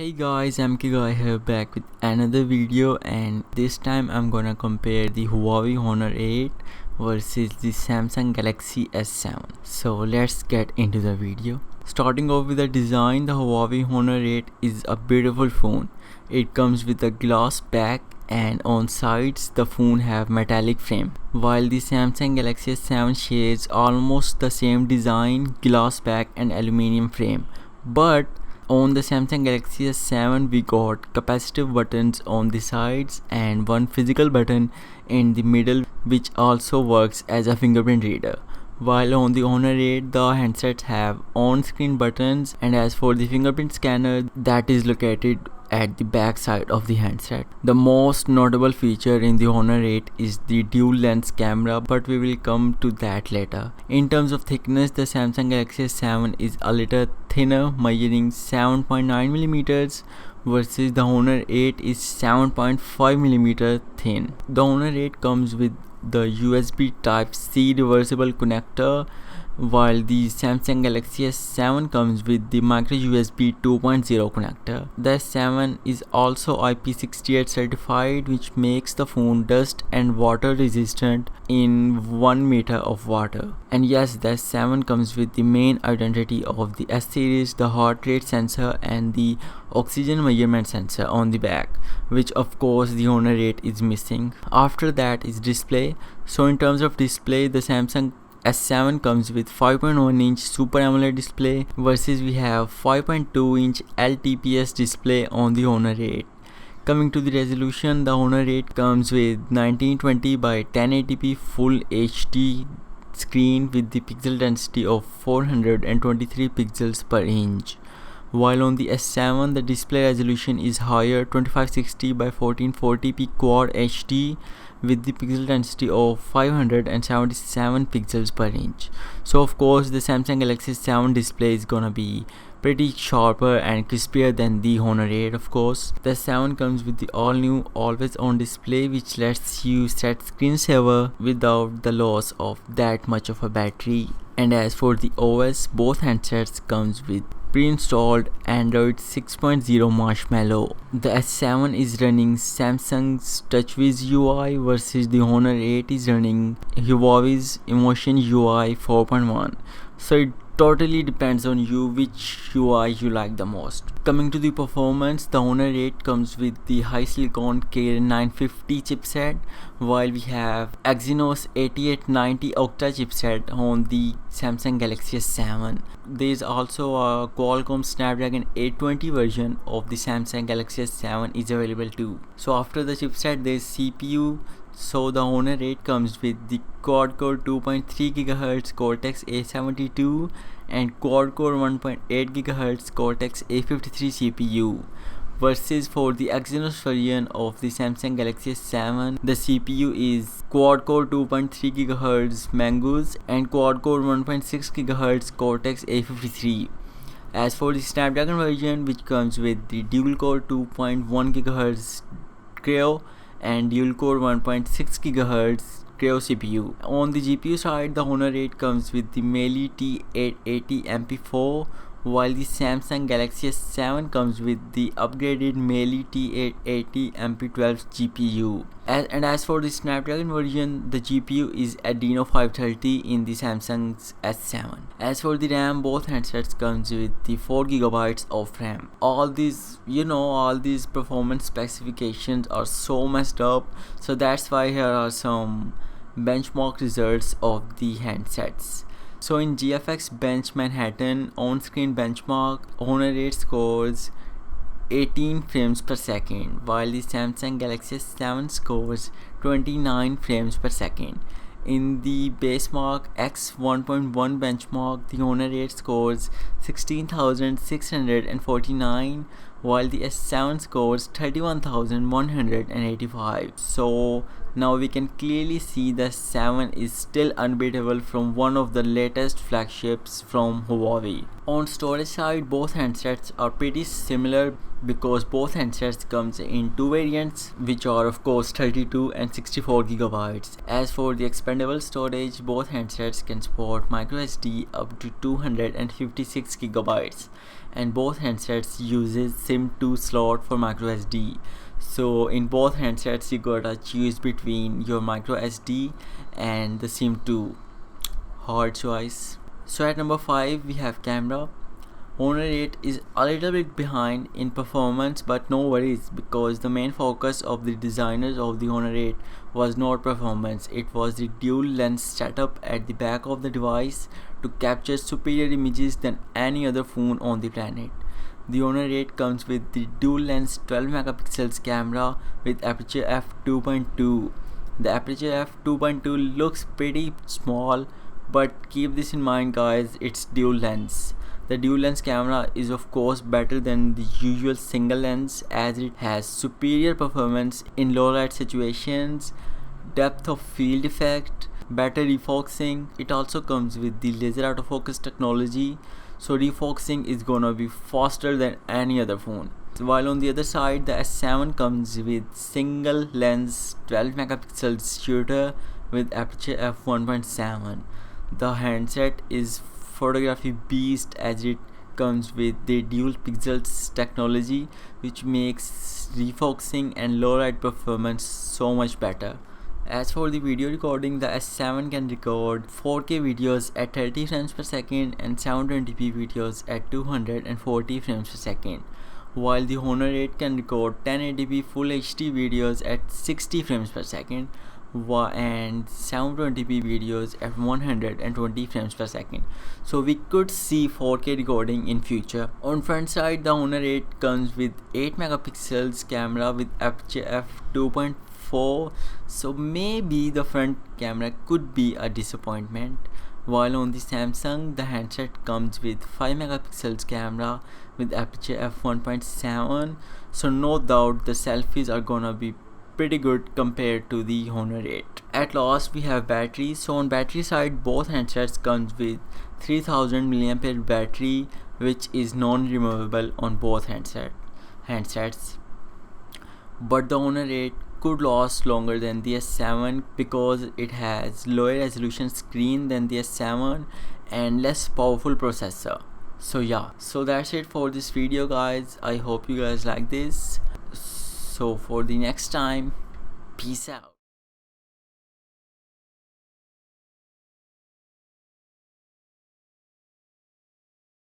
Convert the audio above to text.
Hey guys, I'm Kigai here back with another video, and this time I'm gonna compare the Huawei Honor 8 versus the Samsung Galaxy S7. So let's get into the video. Starting off with the design, the Huawei Honor 8 is a beautiful phone. It comes with a glass back and on sides the phone have metallic frame, while the Samsung Galaxy S7 shares almost the same design, glass back and aluminium frame. But on the Samsung Galaxy S7 we got capacitive buttons on the sides and one physical button in the middle which also works as a fingerprint reader. While on the Honor 8 the handsets have on-screen buttons, and as for the fingerprint scanner, that is located at the back side of the handset. The most notable feature in the Honor 8 is the dual lens camera, but we will come to that later. In terms of thickness, the Samsung Galaxy S7 is a little thinner, measuring 7.9mm versus the Honor 8 is 7.5mm thin. The Honor 8 comes with the USB Type-C reversible connector, while the Samsung Galaxy S7 comes with the micro USB 2.0 connector. The S7 is also IP68 certified, which makes the phone dust and water resistant in 1 meter of water. And yes, the S7 comes with the main identity of the S series, the heart rate sensor and the oxygen measurement sensor on the back, which of course the Honor 8 is missing. After that is display. So in terms of display, the Samsung S7 comes with 5.1-inch Super AMOLED display versus we have 5.2-inch LTPS display on the Honor 8. Coming to the resolution, the Honor 8 comes with 1920 by 1080p Full HD screen with the pixel density of 423 pixels per inch. While on the S7 the display resolution is higher, 2560 by 1440p Quad HD with the pixel density of 577 pixels per inch. So of course the Samsung Galaxy S7 display is gonna be pretty sharper and crispier than the Honor 8 of course. The S7 comes with the all new always on display, which lets you set screensaver without the loss of that much of a battery. And as for the OS, both handsets comes with pre-installed Android 6.0 Marshmallow. The S7 is running Samsung's TouchWiz UI versus the Honor 8 is running Huawei's Emotion UI 4.1. So it totally depends on you which UI you like the most. Coming to the performance, the Honor 8 comes with the HISILICON KIRIN 950 chipset, while we have Exynos 8890 Octa chipset on the Samsung Galaxy S7. There is also a Qualcomm Snapdragon 820 version of the Samsung Galaxy S7 is available too. So after the chipset there is CPU. So the Honor 8 comes with the quad-core 2.3 GHz Cortex A72 and quad-core 1.8 GHz Cortex A53 CPU. Versus for the Exynos version of the Samsung Galaxy S7, the CPU is quad-core 2.3 GHz Mongoose and quad-core 1.6 GHz Cortex A53. As for the Snapdragon version, which comes with the dual-core 2.1 GHz Creo and dual-core 1.6 GHz Creo CPU. On the GPU side, the Honor 8 comes with the Mali T880 MP4, while the Samsung Galaxy S7 comes with the upgraded Mali T880 MP12 GPU. As for the Snapdragon version, the GPU is Adreno 530 in the Samsung's S7. As for the RAM, both handsets comes with the 4GB of RAM. All these performance specifications are so messed up, so that's why here are some benchmark results of the handsets. So in GFX Bench Manhattan on-screen benchmark, Honor 8 scores 18 frames per second, while the Samsung Galaxy S7 scores 29 frames per second. In the Basemark X 1.1 benchmark, the Honor 8 scores 16,649, while the S7 scores 31,185. So now we can clearly see the S7 is still unbeatable from one of the latest flagships from Huawei. On storage side, both handsets are pretty similar because both handsets comes in two variants, which are of course 32 and 64 GB. As for the expandable storage, both handsets can support microSD up to 256 GB. and both handsets uses SIM 2 slot for micro SD. So in both handsets you gotta choose between your micro SD and the SIM 2. Hard choice. So at number 5 we have camera. Honor 8 is a little bit behind in performance, but no worries, because the main focus of the designers of the Honor 8 was not performance. It was the dual lens setup at the back of the device to capture superior images than any other phone on the planet. The Honor 8 comes with the dual lens 12 megapixels camera with aperture f2.2. The aperture f2.2 looks pretty small, but keep this in mind guys, it's dual lens. The dual lens camera is of course better than the usual single lens, as it has superior performance in low light situations, depth of field effect, better refocusing. It also comes with the laser autofocus technology, so refocusing is gonna be faster than any other phone. While on the other side, the S7 comes with single lens 12 megapixels shooter with aperture f1.7. The handset is photography beast, as it comes with the dual pixels technology, which makes refocusing and low light performance so much better. As for the video recording, the S7 can record 4K videos at 30 frames per second and 720p videos at 240 frames per second, while the Honor 8 can record 1080p Full HD videos at 60 frames per second and 720p videos at 120 frames per second. So we could see 4K recording in future. On front side, the Honor 8 comes with 8 megapixels camera with aperture f2.4, so maybe the front camera could be a disappointment. While on the Samsung, the handset comes with 5 megapixels camera with aperture f1.7, so no doubt the selfies are gonna be pretty good compared to the Honor 8. At last we have battery. So on battery side, both handsets comes with 3000 mAh battery, which is non-removable on both handsets. But the Honor 8 could last longer than the S7 because it has lower resolution screen than the S7 and less powerful processor. So yeah, so that's it for this video guys. I hope you guys like this. So for the next time, peace out.